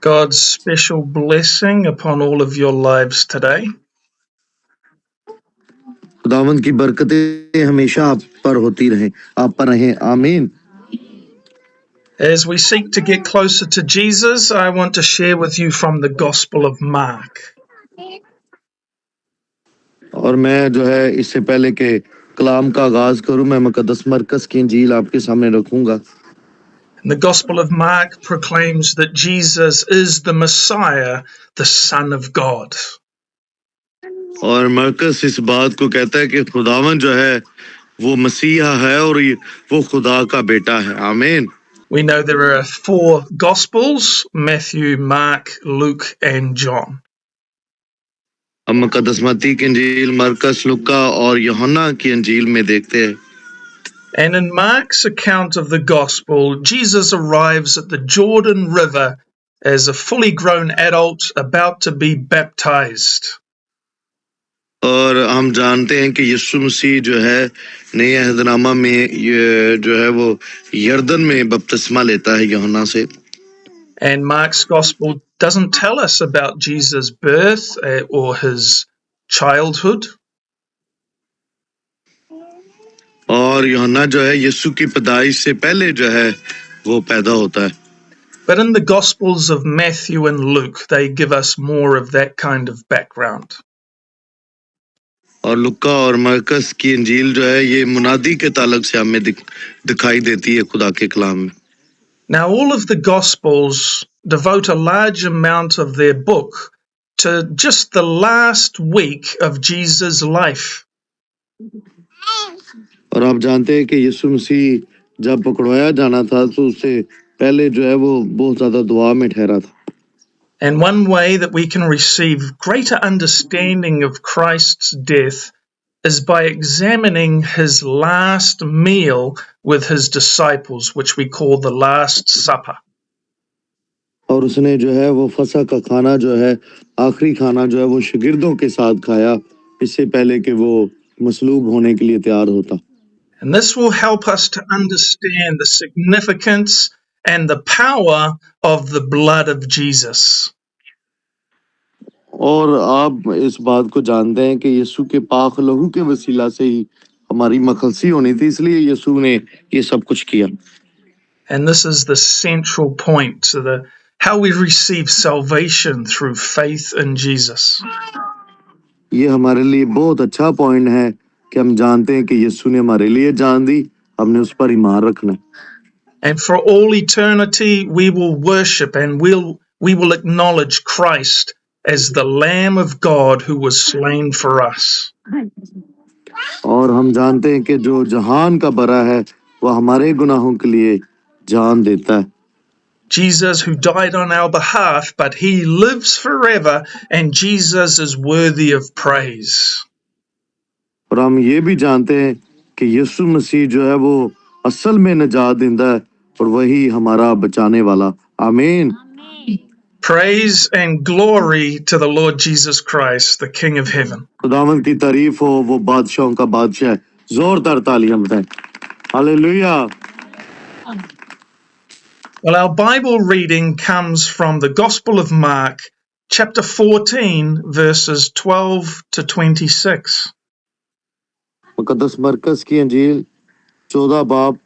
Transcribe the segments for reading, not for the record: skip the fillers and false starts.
God's special blessing upon all of your lives today. खुदावंद की बरकतें हमेशा आप पर होती रहें, आप पर रहें, आमीन। As we seek to get closer to Jesus, I want to share with you from the Gospel of Mark. और मैं जो है इससे पहले के कलाम का आगाज करूं, मैं मुकद्दस मरकज की इंजील आपके सामने रखूंगा। The Gospel of Mark proclaims that Jesus is the Messiah, the Son of God. और मरकज इस बात को कहता है कि खुदावंद जो है वो मसीहा है और वो खुदा का बेटा है, आमीन। We know there are 4 Gospels: Matthew, Mark, Luke, and John. हम मुकद्दस मत्ती की इंजील, मरकज, लुका और यूहन्ना की इंजील में देखते हैं। And in Mark's account of the Gospel, Jesus arrives at the Jordan River as a fully grown adult about to be baptized. और हम जानते हैं कि यीशु मसीह जो है नए अहदनामा में ये जो है वो यर्दन में बपतिस्मा लेता है यूहन्ना से। And Mark's Gospel doesn't tell us about Jesus' birth or his childhood. और यूहन्ना जो है यीशु की पैदाइश से पहले जो है वो पैदा होता है। But in the Gospels of Matthew and Luke, they give us more of that kind of background. और लुका और मरकस की इंजील जो है ये मुनादी के ताल्लुक से हमें दिखाई देती है खुदा के कलाम में। Now, all of the Gospels devote a large amount of their book to just the last week of Jesus' life. और आप जानते हैं कि यीशु मसीह जब पकड़वाया जाना था तो उससे पहले जो है वो बहुत ज्यादा दुआ में ठहरा था। And one way that we can receive greater understanding of Christ's death is by examining his last meal with his disciples, which we call the Last Supper. और उसने जो है वो फसह का खाना जो है आखिरी खाना जो है वो शागिर्दों के साथ खाया इससे पहले कि वो मसलूब होने के लिए तैयार होता। And this will help us to understand the significance and the power of the blood of Jesus. और आप इस बात को जानते हैं कि यीशु के पाक लहू के वसीला से ही हमारी मखलसी होनी थी, इसलिए यीशु ने ये सब कुछ किया। And this is the central point to how we receive salvation through faith in Jesus. ये हमारे लिए बहुत अच्छा पॉइंट है कि हम जानते हैं कि यीशु ने हमारे लिए जान दी, हमने उस पर ईमान रखना है। And for all eternity we will worship and we will acknowledge Christ as the Lamb of God who was slain for us. और हम जानते हैं कि जो जहान का बरा है वो हमारे गुनाहों के लिए जान देता है। Jesus who died on our behalf, but he lives forever, and Jesus is worthy of praise. और हम ये भी जानते हैं कि यीशु मसीह जो है वो असल में निजात देता है और वही हमारा बचाने वाला, आमीन। Praise and glory to the Lord Jesus Christ, the King of Heaven. खुदावंद की तारीफ हो, वो बादशाहों का बादशाह। जोरदार तालियां बजाएं। Hallelujah. Well, our Bible reading comes from the Gospel of Mark, chapter 14, verses 12 to 26. मुकद्दस मरकज की इंजील 14 बाब।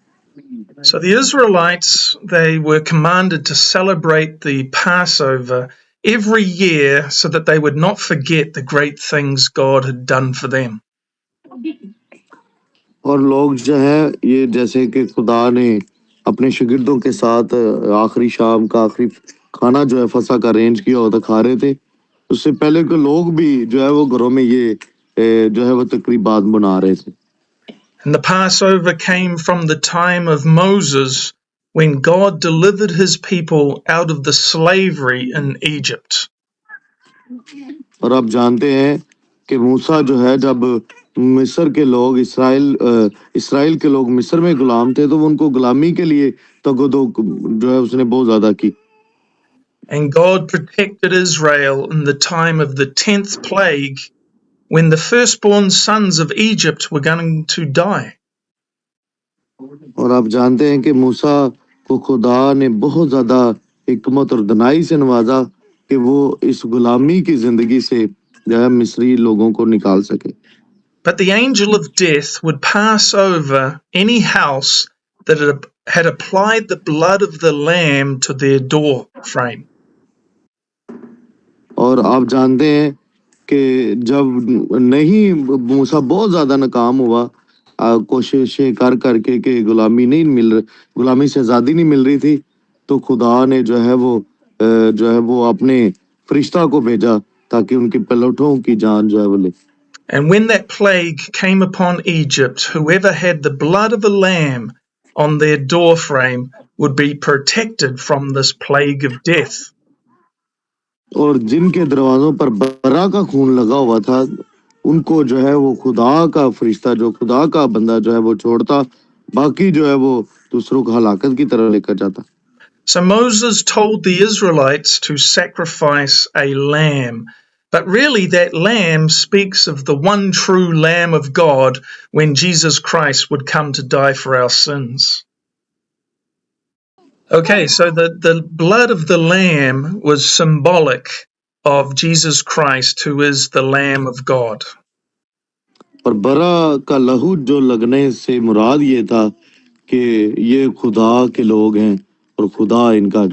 So the Israelites, they were commanded to celebrate the Passover every year so that they would not forget the great things God had done for them. और लोग जो है ये जैसे कि खुदा ने अपने शागिर्दों के साथ आखिरी शाम का आखिरी खाना जो है फसह का अरेंज किया होता खा रहे थे, उससे पहले के लोग भी जो है वो घरों में ये जो है वो तकरीबात मना रहे थे। And the Passover came from the time of Moses when God delivered his people out of the slavery in Egypt. और आप जानते हैं कि मूसा जो है जब मिस्र के लोग इसराइल के लोग मिस्र में गुलाम थे तो उनको गुलामी के लिए तगदो जो है उसने बहुत ज्यादा की। And God protected Israel in the time of the 10th plague when the firstborn sons of Egypt were going to die. और आप जानते हैं कि मूसा को खुदा ने बहुत ज्यादा हिकमत और दनाई से नवाजा कि वो इस गुलामी की जिंदगी से जो है मिस्री लोगों को निकाल सके। But the angel of death would pass over any house that had applied the blood of the lamb to their door frame. और आप जानते हैं कि जब नहीं मूसा बहुत ज्यादा नाकाम हुआ कोशिशें कर करके कि गुलामी से आज़ादी नहीं मिल रही थी, तो खुदा ने जो है वो अपने फरिश्ता को भेजा ताकि उनकी पलटों की जान जो है वो ले। And when that plague came upon Egypt, whoever had the blood of the lamb on their door frame would be protected from this plague of death. और जिनके दरवाजों पर बरा का खून लगा हुआ था, उनको जो है वो खुदा का फरिश्ता, जो खुदा का बंदा जो है वो छोड़ता, बाकी जो है वो दूसरों को हलाकत की तरफ लेकर जाता। So Moses told the Israelites to sacrifice a lamb, but really that lamb speaks of the one true Lamb of God when Jesus Christ would come to die for our sins. Okay, so the blood of the lamb was symbolic of Jesus Christ, who is the Lamb of God. और बरा का लहू जो लगने से मुराद ये था कि ये खुदा के लोग हैं और खुदा इनका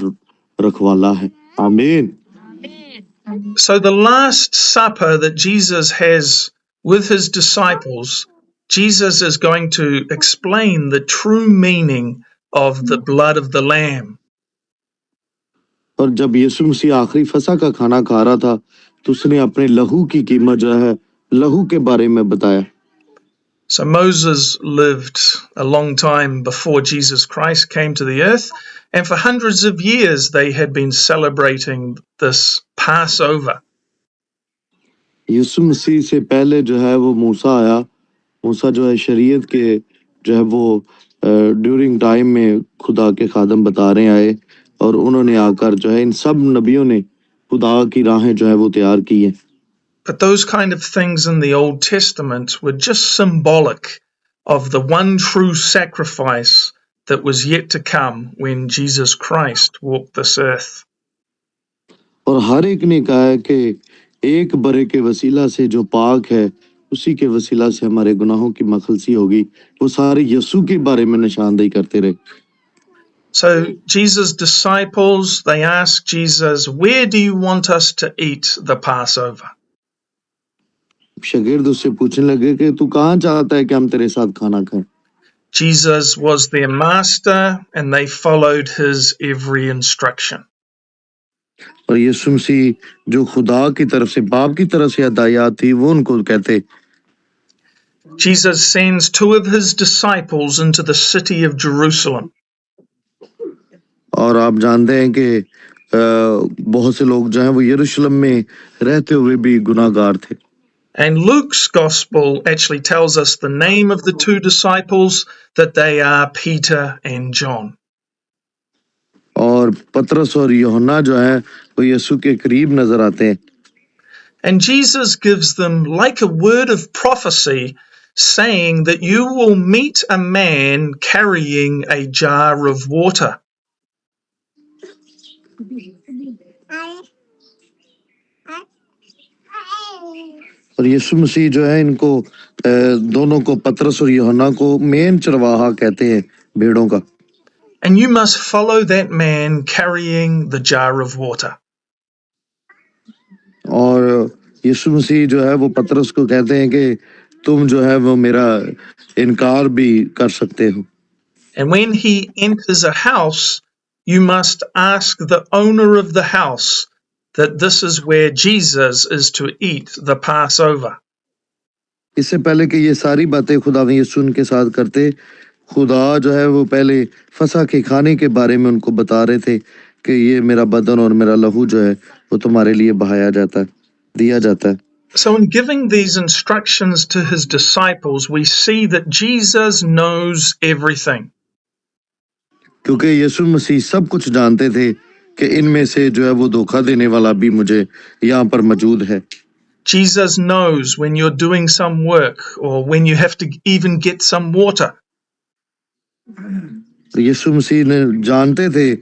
रखवाला है। आमीन। So the Last Supper that Jesus has with his disciples, Jesus is going to explain the true meaning of the blood of the lamb. और जब यीशु मसीह आखिरी फसह का खाना खा रहा था, तो उसने अपने लहू की कीमत जो है लहू के बारे में बताया। So Moses lived a long time before Jesus Christ came to the earth, and for hundreds of years they had been celebrating this Passover. यीशु मसीह से पहले जो है वो मूसा आया। मूसा जो है शरीयत के जो है वो ड्यूरिंग टाइम में खुदा के खादम बता रहे आए, और उन्होंने आकर जो है इन सब नबियों ने खुदा की राहें जो है वो तैयार की हैं। But those kind of things in the Old Testament were just symbolic of the one true sacrifice that was yet to come when Jesus Christ walked this earth. और हर एक ने कहा है कि एक बरे के वसीला से जो पाक है, उसी के वसीला से हमारे गुनाहों की मखलसी होगी। वो सारे यीशु के बारे में निशानदेही करते रहे। So Jesus' disciples, they asked Jesus, "Where do you want us to eat the Passover?" शागिर्द उससे पूछने लगे कि तू कहाँ चाहता है कि हम तेरे साथ खाना खाएं? Jesus was their master and they followed his every instruction. और यीशु मसीह जो खुदा की तरफ से, बाप की तरफ से हदायत थी, वो उनको कहते। Jesus sends two of his disciples into the city of Jerusalem. और आप जानते हैं कि बहुत से लोग जो हैं वो यरूशलेम में रहते हुए भी गुनाहगार थे। And Luke's gospel actually tells us the name of the two disciples, that they are Peter and John. और पतरस और यूहन्ना जो है वो यीशु के करीब नजर आते हैं। And Jesus gives them like a word of prophecy, saying that you will meet a man carrying a jar of water. और यीशु मसीह जो है इनको दोनों को, पतरस और यूहन्ना को, मेन चरवाहा कहते हैं भेड़ों का। And you must follow that man carrying the jar of water. और यीशु मसीह जो है वो पतरस को कहते हैं कि तुम जो है वो मेरा इनकार भी कर सकते हो। And when he enters a house, you must ask the owner of the house that this is where Jesus is to eat the Passover. इससे पहले कि ये सारी बातें खुदा यीशु उनके साथ करते, खुदा जो है वो पहले फसह के खाने के बारे में उनको बता रहे थे कि ये मेरा बदन और मेरा लहू जो है वो तुम्हारे लिए बहाया जाता है, दिया जाता है। So in giving these instructions to his disciples, we see that Jesus knows everything. क्योंकि यीशु मसीह सब कुछ जानते थे कि इनमें से जो है वो धोखा देने वाला भी मुझे यहाँ पर मौजूद है। Jesus knows when you're doing some work or when you have to even get some water. यीशु मसीह ने जानते थे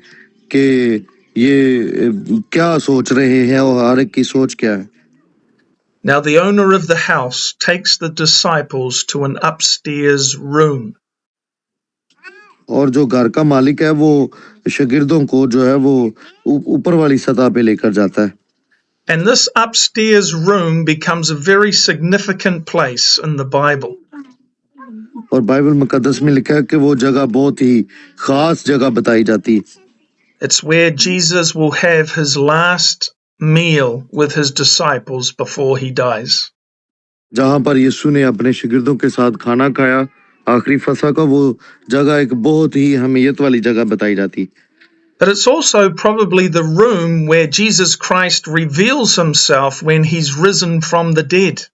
कि ये क्या सोच रहे हैं और हर एक की सोच क्या है। Now, the owner of the house takes the disciples to an upstairs room. और जो घर का मालिक है वो शागिर्दों को जो है वो ऊपर वाली सतह पे लेकर जाता है। And this upstairs room becomes a very significant place in the Bible. और बाइबल मुकद्दस में लिखा है कि वो जगह बहुत ही खास जगह बताई जाती है। It's where Jesus will have his last meal with his disciples before he dies. जहाँ पर यीशु ने अपने शागिर्दों के साथ खाना खाया आखिरी फसह का, वो जगह एक बहुत ही अहमियत वाली जगह बताई जाती। But it's also probably the room where Jesus Christ reveals himself when he's risen from the dead.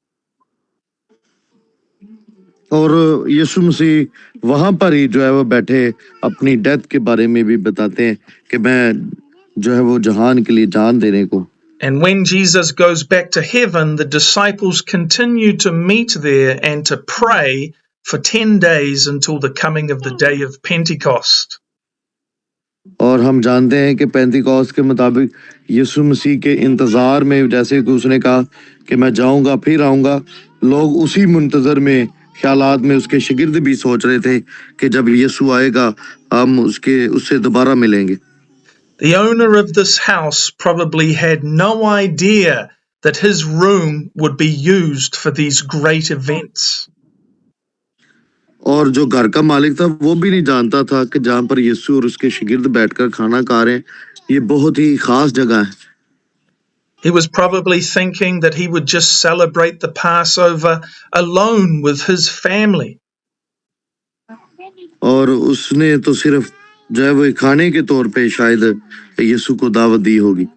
और यीशु मसीह वहां पर ही जो है वो बैठे अपनी डेथ के बारे में भी बताते हैं कि मैं जो है वो जहान के लिए जान देने को। And when Jesus goes back to heaven, the disciples continue to meet there and to pray for 10 days until the coming of the day of Pentecost. और हम जानते हैं कि पेंतिकोस्त के मुताबिक यीशु मसीह के इंतज़ार में, जैसे कि उसने कहा कि मैं जाऊंगा फिर आऊंगा, लोग उसी मुंतज़र में ख्यालात में उसके शागिर्द भी सोच रहे थे कि जब यीशु आएगा हम उससे दोबारा मिलेंगे। The owner of this house probably had no idea that his room would be used for these great events. और जो घर का मालिक था वो भी नहीं जानता था कि जहाँ पर यीशु और उसके शागिर्द बैठकर खाना खा रहे हैं ये बहुत ही खास जगह है। He was probably thinking that he would just celebrate the Passover alone with his family. और उसने तो सिर्फ जो है वो खाने के तौर पे शायद यीशु को दावत दी होगी।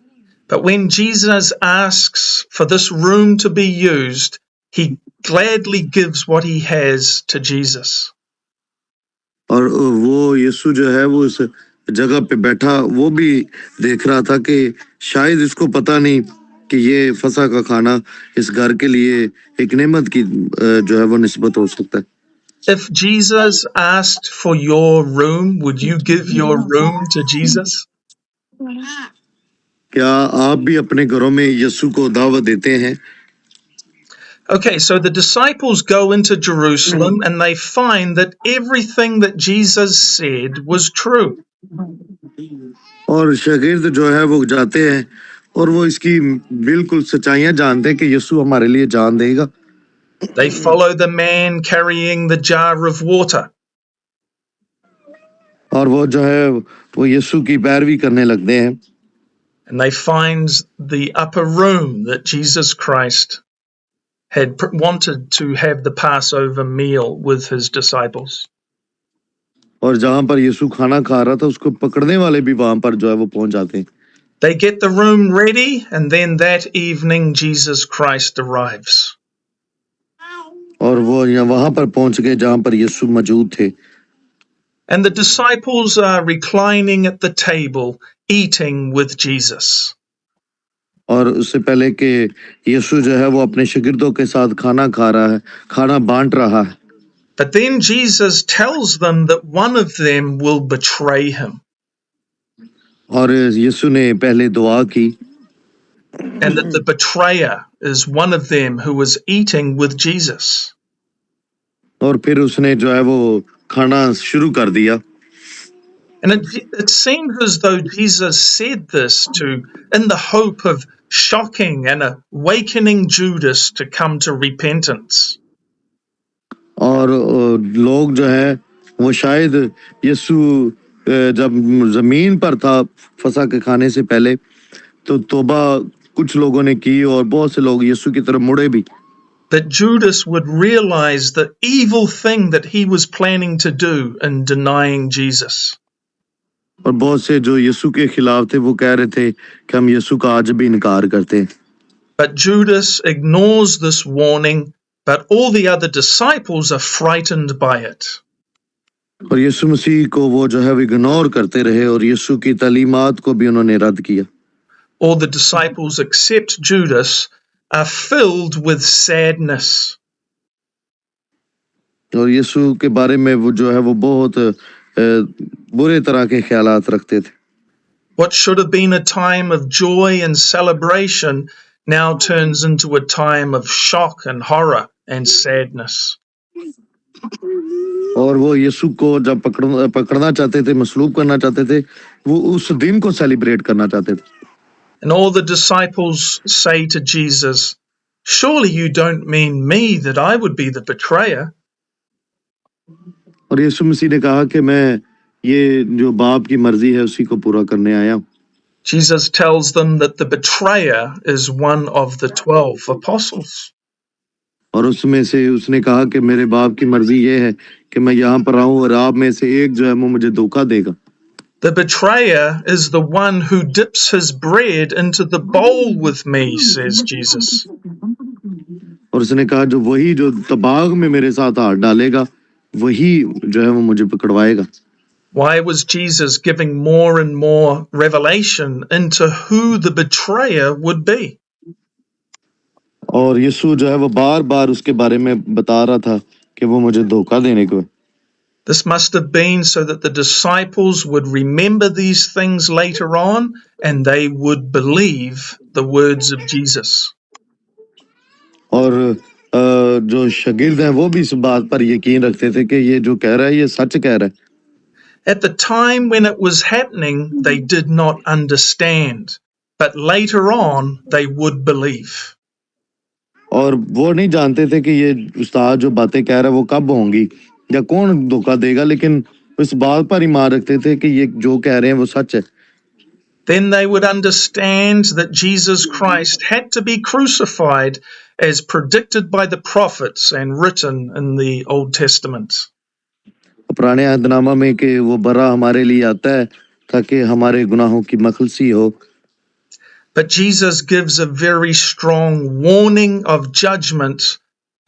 But when Jesus asks for this room to be used, he gladly gives what he has to Jesus. और वो यीशु जो है वो इस जगह पे बैठा वो भी देख रहा था कि शायद इसको पता नहीं कि ये फसह का खाना इस घर के लिए एक नेमत की जो है वो निस्बत हो सकता है। If Jesus asked for your room, would you give your room to Jesus? क्या आप भी अपने घरों में यीशु को दावत देते हैं? Okay, so the disciples go into Jerusalem and they find that everything that Jesus said was true. और शागिर्द जो है वो जाते हैं और वो इसकी बिल्कुल सच्चाइयां जानते हैं कि यीशु हमारे लिए जान देगा। They follow the man carrying the jar of water. और वो जो है वो यीशु की पैरवी करने लगते हैं। And they find the upper room that Jesus Christ had wanted to have the Passover meal with his disciples. और जहां पर यीशु खाना खा रहा था उसको पकड़ने वाले भी वहां पर जो है वो पहुंच जाते हैं। They get the room ready, and then that evening Jesus Christ arrives. और वो वहां पर पहुंच गए जहां पर यीशु मौजूद थे। And the disciples are reclining at the table, eating with Jesus. और उससे पहले कि यीशु जो है वो अपने शागिर्दों के साथ खाना खा रहा है, खाना बांट रहा है। But then Jesus tells them that one of them will betray him. और यीशु ने पहले दुआ की And that the betrayer is one of them who was eating with Jesus. और फिर उसने जो है वो खाना शुरू कर दिया। And it seemed as though Jesus said this in the hope of shocking and awakening Judas to come to repentance. और लोग जो है वो शायद यीशु जब जमीन पर था फसह के खाने से पहले तो तौबा कुछ लोगों ने की और बहुत से लोग यीशु की तरफ मुड़े भी। That Judas would realize the evil thing that he was planning to do in denying Jesus. और बहुत से जो यीशु के खिलाफ थे वो कह रहे थे कि हम यीशु का आज भी इनकार करते हैं। But Judas ignores this warning, but all the other disciples are frightened by it. और यीशु मसीह को वो जो है वो इग्नोर करते रहे और यीशु की तालीमात को भी उन्होंने रद्द किया। All the disciples except Judas are filled with sadness. और यीशु के बारे में वो जो है वो बहुत बुरे तरह के ख्यालात रखते थे। What should have been a time of joy and celebration now turns into a time of shock and horror and sadness. और वो यीशु को जब पकड़ना चाहते थे, मसलूब करना चाहते थे, वो उस दिन को सेलिब्रेट करना चाहते थे। And all the disciples say to Jesus, "Surely you don't mean me that I would be the betrayer?" और यीशु मसीह ने कहा कि मैं ये जो बाप की मर्जी है उसी को पूरा करने आया हूँ। Jesus tells them that the betrayer is one of the 12 apostles. और उसमें से उसने कहा कि मेरे बाप की मर्जी ये है कि मैं यहाँ पर आऊँ और आप में से एक जो है वो मुझे धोखा देगा। The betrayer is the one who dips his bread into the bowl with me, says Jesus. और उसने कहा जो वही जो तबाग में मेरे साथ हाथ डालेगा वही जो है वो मुझे पकड़वाएगा। Why was Jesus giving more and more revelation into who the betrayer would be? और यीशु जो है वो बार-बार उसके बारे में बता रहा था कि वो मुझे धोखा देने को है। This must have been so that the disciples would remember these things later on and they would believe the words of Jesus. और जो शागिर्द हैं वो भी इस बात पर यकीन रखते थे कि ये जो कह रहा है ये सच कह रहा है। At the time when it was happening, they did not understand, but later on they would believe. और वो नहीं जानते थे कि ये उस्ताद जो बातें कह रहा है वो कब होंगी या कौन धोखा देगा, लेकिन इस बात पर ईमान रखते थे कि ये जो कह रहे हैं वो सच है। Then they would understand that Jesus Christ had to be crucified as predicted by the prophets and written in the Old Testament. पुराने अहदनामा में कि वो बरा हमारे लिए आता है ताकि हमारे गुनाहों की मखलसी हो। But Jesus gives a very strong warning of judgment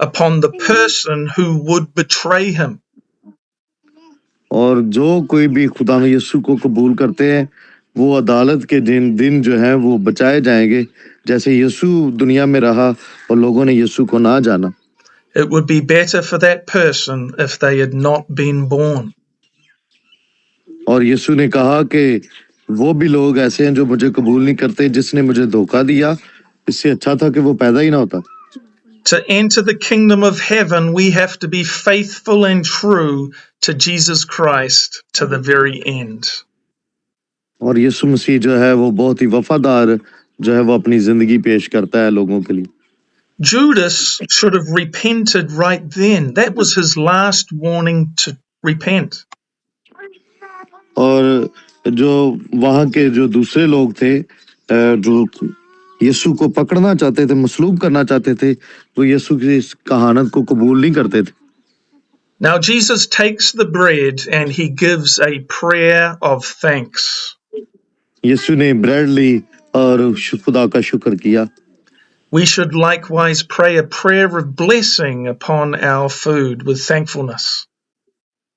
upon the person who would betray him. और जो कोई भी खुदा में यीशु को कबूल करते हैं वो अदालत के दिन जो है वो बचाए जाएंगे, जैसे यीशु दुनिया में रहा और लोगों ने यीशु को ना जाना। It would be better for that person if they had not been born. और यीशु ने कहा कि वो भी लोग ऐसे हैं जो मुझे कबूल नहीं करते, जिसने मुझे धोखा दिया, इससे अच्छा था कि वो पैदा ही ना होता। To enter the kingdom of heaven, we have to be faithful and true to Jesus Christ to the very end. और यीशु मसीह जो है वो बहुत ही वफादार जो है वो अपनी जिंदगी पेश करता है लोगों के लिए। Judas should have repented right then. That was his last warning to repent. और जो वहाँ के जो दूसरे लोग थे जो यीशु को पकड़ना चाहते थे, मसलूब करना चाहते थे, वो यीशु की इस कहानत को कबूल नहीं करते थे। Now Jesus takes the bread and he gives a prayer of thanks. यीशु ने ब्रेड ली और खुदा का शुक्र किया। We should likewise pray a prayer of blessing upon our food with thankfulness.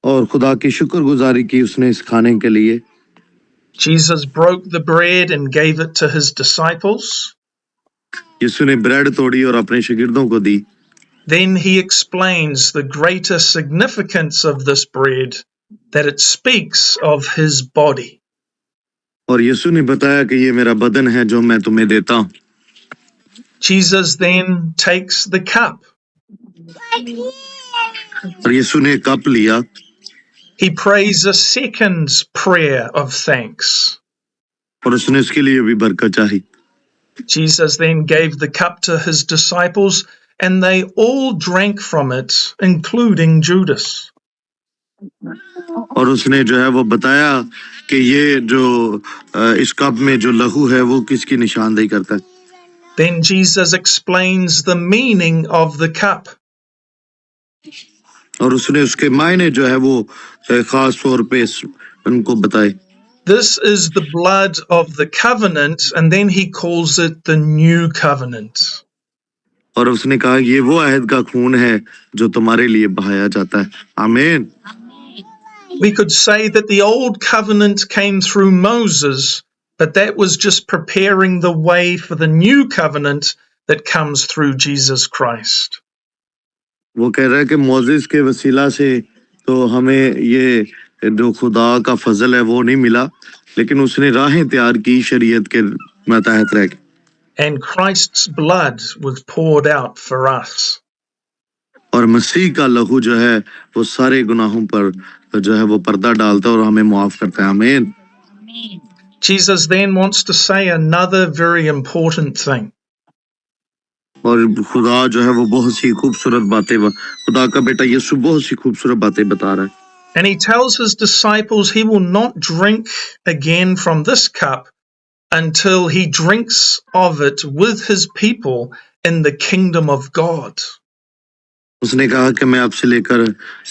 और खुदा की शुक्रगुजारी की उसने इस खाने के लिए। Jesus broke the bread and gave it to his disciples. यीशु ने ब्रेड तोड़ी और अपने शागिर्दों को दी। Then he explains the greater significance of this bread, that it speaks of his body. और यीशु ने बताया कि ये मेरा बदन है जो मैं तुम्हें देता हूँ। Jesus then takes the cup. और यीशु ने कप लिया। He prays a second prayer of thanks. और उसने उसके लिए भी बरकत चाही। Jesus then gave the cup to his disciples and they all drank from it, including Judas. और उसने जो है वो बताया कि ये जो इस कप में जो लहू है वो किसकी निशानदेही करता है। Then Jesus explains the meaning of the cup. और उसने उसके मायने जो है वो खास तौर पे उनको बताए। This is the blood of the covenant, and then he calls it the new covenant. और उसने कहा ये वो अहद का खून है जो तुम्हारे लिए बहाया जाता है। आमीन। We could say that the old covenant came through Moses, but that was just preparing the way for the new covenant that comes through Jesus Christ. वो कह रहा है कि मोसेस के वसीला से तो हमें ये जो खुदा का फजल है वो नहीं मिला, लेकिन उसने राहें तैयार की शरीयत के मतहत रह के, and Christ's blood was poured out for us. और मसीह का लहू जो है वो सारे गुनाहों पर जो है वो पर्दा डालता है और हमें माफ करता है। आमीन। Jesus then wants to say another very important thing. और खुदा जो है वो बहुत सी खूबसूरत बातें, खुदा का बेटा यीशु बहुत सी खूबसूरत बातें बता रहा है। And he tells his disciples he will not drink again from this cup until he drinks of it with his people in the kingdom of God. उसने कहा कि मैं आपसे लेकर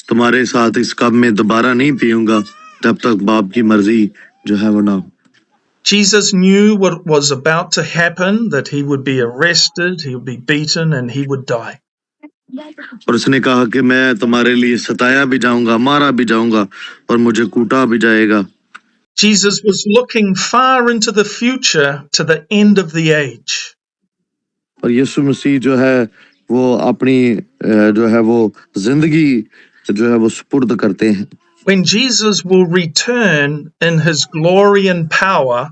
तुम्हारे साथ इस कप में दोबारा नहीं पीऊंगा जब तक बाप की मर्जी जो है वो ना हो। Jesus knew what was about to happen, that he would be arrested, he would be beaten, and he would die. और उसने कहा कि मैं तुम्हारे लिए सताया भी जाऊंगा, मारा भी जाऊंगा और मुझे कूटा भी जाएगा। Jesus was looking far into the future to the end of the age. और यीशु मसीह जो है वो अपनी जो है वो जिंदगी जो है वो सुपुर्द करते हैं। When Jesus will return in his glory and power,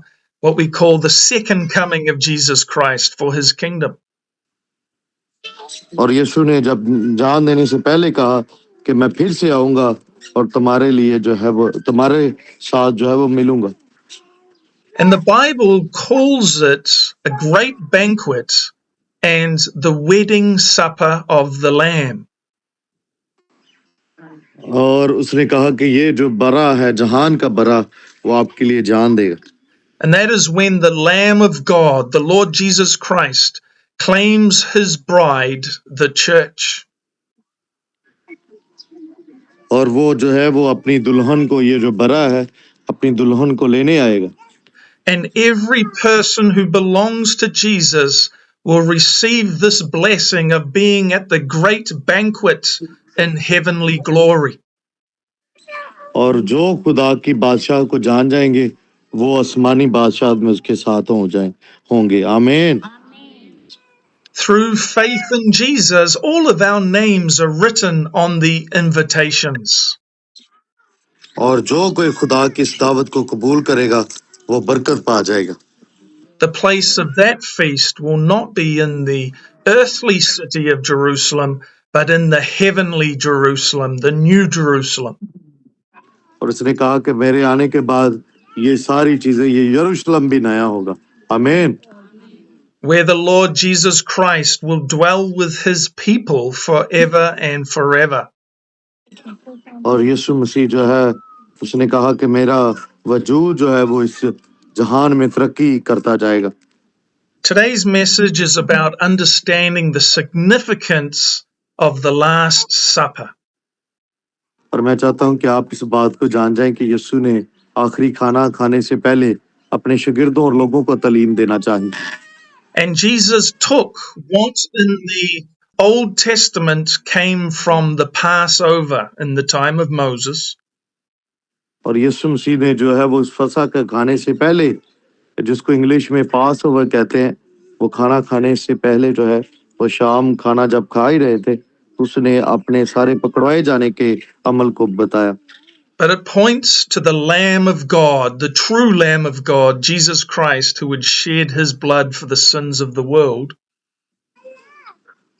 what we call the second coming of Jesus Christ for his kingdom. और यीशु ने जब जान देने से पहले कहा कि मैं फिर से आऊंगा और तुम्हारे लिए जो है वो तुम्हारे साथ जो है वो मिलूंगा। And the Bible calls it a great banquet and the wedding supper of the Lamb. और उसने कहा कि ये जो बरा है, जहान का बरा, वो आपके लिए जान देगा। And that is when the Lamb of God, the Lord Jesus Christ, claims his bride, the church. और वो जो है वो अपनी दुल्हन को, ये जो बरा है, अपनी दुल्हन को लेने आएगा। And every person who belongs to Jesus will receive this blessing of being at the great banquet in heavenly glory. और जो खुदा की बादशाह को जान जाएंगे वो आसमानी बादशाह में उसके साथ होंगे। आमीन। Through faith in Jesus, all of our names are written on the invitations. और जो कोई खुदा की इस दावत को कबूल करेगा वो बरकत पा जाएगा। The place of that feast will not be in the earthly city of Jerusalem, but in the heavenly Jerusalem, the new Jerusalem. और उसने कहा कि मेरे आने के बाद ये सारी चीजें, ये यरूशलेम भी नया होगा। आमीन। Where the Lord Jesus Christ will dwell with his people forever and forever. और यीशु मसीह जो है उसने कहा कि मेरा वजूद जो है वो इस जहान में तरक्की करता जाएगा। Today's message is about understanding the significance of the Last Supper. और मैं चाहता हूं कि आप इस बात को जान जाएं कि यीशु ने आखिरी खाना खाने से पहले अपने शागिर्दों और लोगों को तालीम देना चाहिए। And Jesus took what in the Old Testament came from the Passover in the time of Moses. और यीशु मसीह ने जो है वो उस फसह के खाने से पहले, जिसको इंग्लिश में पास ओवर कहते हैं, वो खाना खाने से पहले जो है वो शाम खाना जब खा ही रहे थे उसने अपने सारे पकड़वाए जाने के अमल को बताया। But it points to the Lamb of God, the true Lamb of God, Jesus Christ, who would shed his blood for the sins of the world.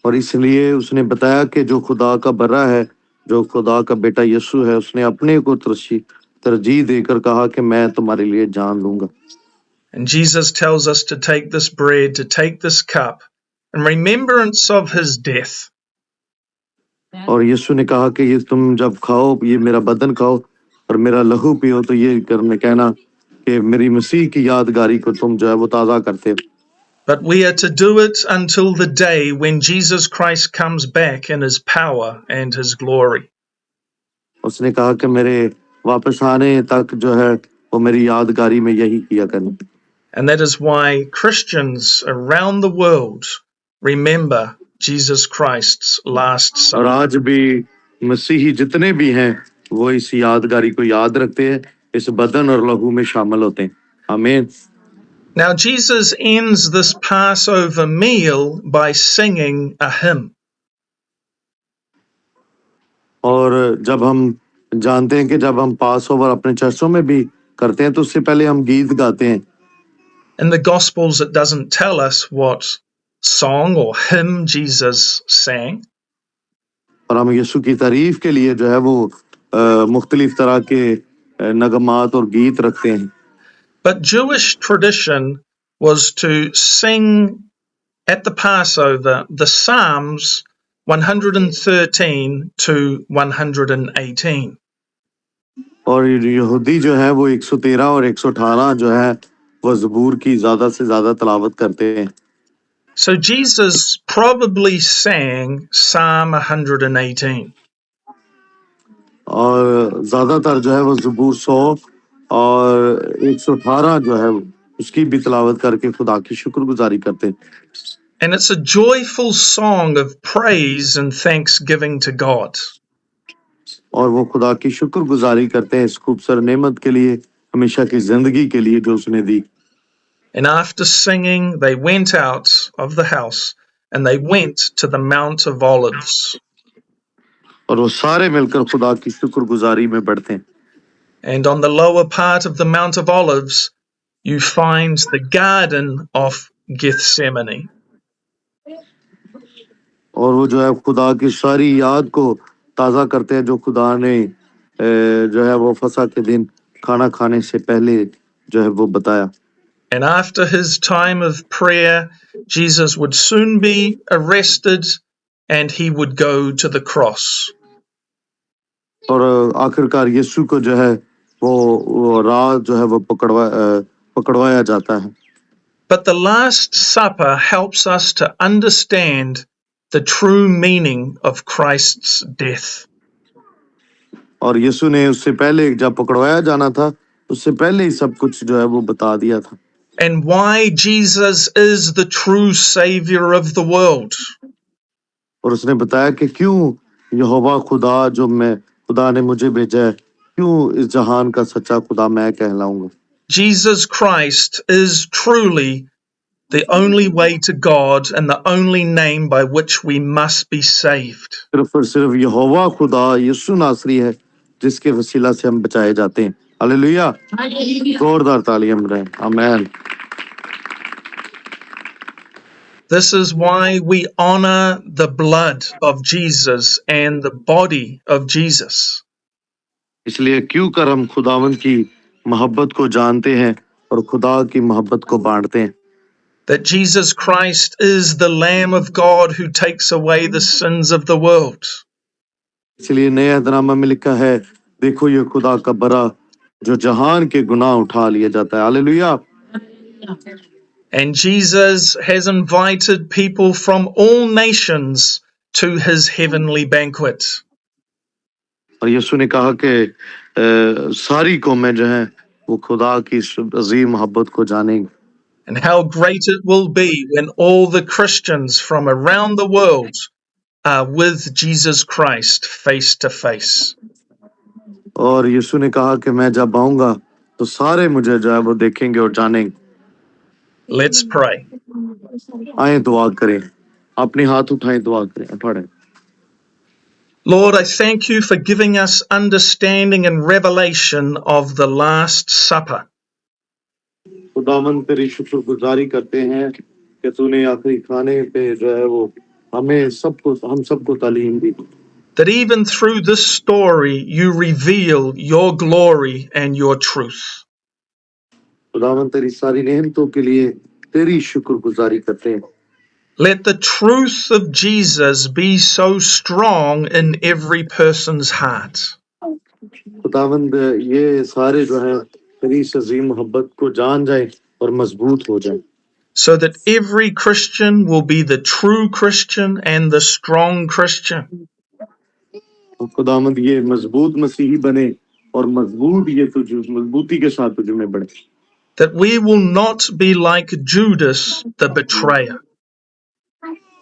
और इसलिए उसने बताया कि जो खुदा का बरा है, जो खुदा का बेटा यीशु है, उसने अपने को तरजीह देकर कहा कि मैं तुम्हारे लिए जान दूंगा। And Jesus tells us to take this bread, to take this cup, in remembrance of his death. और यीशु ने कहा कि ये तुम जब खाओ, ये मेरा बदन खाओ और मेरा लहू पियो, तो ये करने कहना कि मेरी मसीह की यादगारी को तुम जो है वो ताज़ा करते हो। But we are to do it until the day when Jesus Christ comes back in his power and his glory. उसने कहा कि मेरे वापस आने तक जो है वो मेरी यादगारी में यही किया करना। And that is why Christians around the world remember Jesus Christ's Last और Supper. आज भी मसीही जितने भी हैं वो इस यादगारी को याद रखते हैं, इस बदन और लहू में शामिल होते हैं। आमीन। Now Jesus ends this Passover meal by singing a hymn. और जब हम जानते हैं कि जब हम पास ओवर अपने चर्चों में भी करते हैं तो उससे पहले हम गीत गाते हैं। In the Gospels, it doesn't tell us what song or hymn Jesus sang, और हम यीशु की तारीफ के लिए जो है वो मुख्तलिफ तरह के नगमात और गीत रखते हैं। but Jewish tradition was to sing at the Passover the Psalms 113 to 118. और यहूदी जो है वो 113 और 118 जो है वो ज़बूर की ज़्यादा से ज़्यादा तलावत करते हैं। So Jesus probably sang Psalm 118. और ज़्यादातर जो है वो ज़बूर 100 और 118 जो है उसकी भी तलावत करके खुदा की शुक्रगुजारी करते हैं। And it's a joyful song of praise and thanksgiving to God. और वो खुदा की शुक्रगुजारी करते हैं इस खूबसूरत नेमत के लिए, हमेशा की ज़िंदगी के लिए जो उसने दी। And after singing, they went out of the house and they went to the Mount of Olives. और वो सारे मिलकर खुदा की शुक्रगुजारी में बढ़ते हैं। And on the lower part of the Mount of Olives, you find the Garden of Gethsemane. और वो जो है खुदा की सारी याद को ताज़ा करते हैं जो खुदा ने जो है वो फसह के दिन खाना खाने से पहले जो है वो बताया। And after his time of prayer, Jesus would soon be arrested and he would go to the cross. और आखिरकार यीशु को जो है वो राह जो है वो पकड़वाया जाता है। But the Last Supper helps us to understand the true meaning of Christ's death. और यीशु ने उससे पहले जब पकड़वाया जाना था उससे पहले ही सब कुछ जो है वो बता दिया था। And why Jesus is the true Savior of the world. और उसने बताया कि क्यों यहोवा खुदा जो मैं खुदा ने मुझे भेजा है, क्यों इस जहान का सच्चा खुदा मैं कहलाऊंगा। Jesus Christ is truly the only way to God and the only name by which we must be saved. सिर्फ और सिर्फ यहोवा खुदा यीशु नासरी है जिसके वसीला से हम बचाए जाते हैं। हालेलुया, जोरदार तालियां बजाएं। आमीन। This is why we honor the blood of Jesus and the body of Jesus. इसलिए क्यों कर हम खुदावंद की मोहब्बत को जानते हैं और खुदा की मोहब्बत को बांटते हैं। That Jesus Christ is the Lamb of God who takes away the sins of the world. इसलिए नए अहदनामा में लिखा है, देखो ये खुदा का बरा जो जहान के गुनाह उठा लिया जाता है। Hallelujah. And Jesus has invited people from all nations to his heavenly banquet. और यीशु ने कहा कि सारी कौमें जो हैं वो खुदा की अजीम मोहब्बत को जानेंगी। And how great it will be when all the Christians from around the world are with Jesus Christ face to face. और यीशु ने कहा कि मैं जब आऊंगा तो सारे मुझे जो है वो देखेंगे और जानेंगे। Let's pray. आए दुआ करें, अपने हाथ उठाएं, दुआ करें, पढ़ें। Lord, I thank you for giving us understanding and revelation of the Last Supper. खुदावंद तेरी शुक्रगुजारी करते हैं कि तूने आखिरी खाने पे जो है वो हम सबको तालीम दी। That even through this story you reveal your glory and your truth. खुदावंद तेरी सारी नेमतों के लिए तेरी शुक्रगुजारी करते हैं। Let the truth of Jesus be so strong in every person's heart. खुदावंद ये सारे जो है तेरी अजीम मोहब्बत को जान जाए और मजबूत हो जाए। So that every Christian will be the true Christian and the strong Christian. खुदावंद ये मजबूत मसीही बने और मजबूती के साथ तुझ में बढ़े। That we will not be like Judas the betrayer.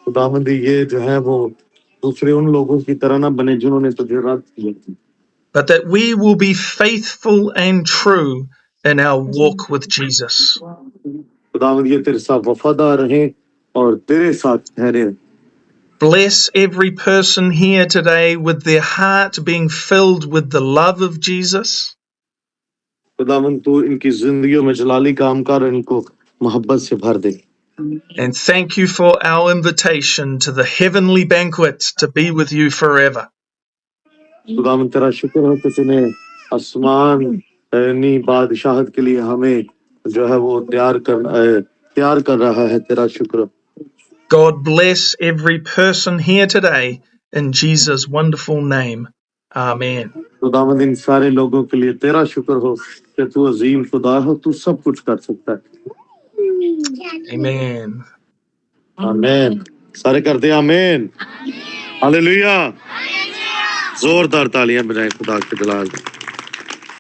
खुदावंद ये जो है वो दूसरे उन लोगों की तरह ना बने जिन्होंने तुझे रद्द किया। But that we will be faithful and true in our walk with Jesus. खुदावंद ये तेरे साथ वफादार रहें और तेरे साथ ठहरे। Bless every person here today with their heart being filled with the love of Jesus. खुदावन तू इनकी जिंदगियों में जलाली काम कर, इनको मोहब्बत से भर दे। And thank you for our invitation to the heavenly banquet to be with you forever. खुदावन तेरा शुक्र हो कि तूने आसमानी बादशाहत के लिए हमें जो है वो तैयार कर रहा है। तेरा शुक्र। God bless every person here today in Jesus' wonderful name. Amen. खुदावंद इन सारे लोगों के लिए तेरा शुक्र हो कि तू अजीम खुदा हो, तू सब कुछ कर सकता है। Amen. आमीन। सारे करते हैं आमीन। हालेलुया। जोरदार तालियां बजाएं खुदा के जलाल।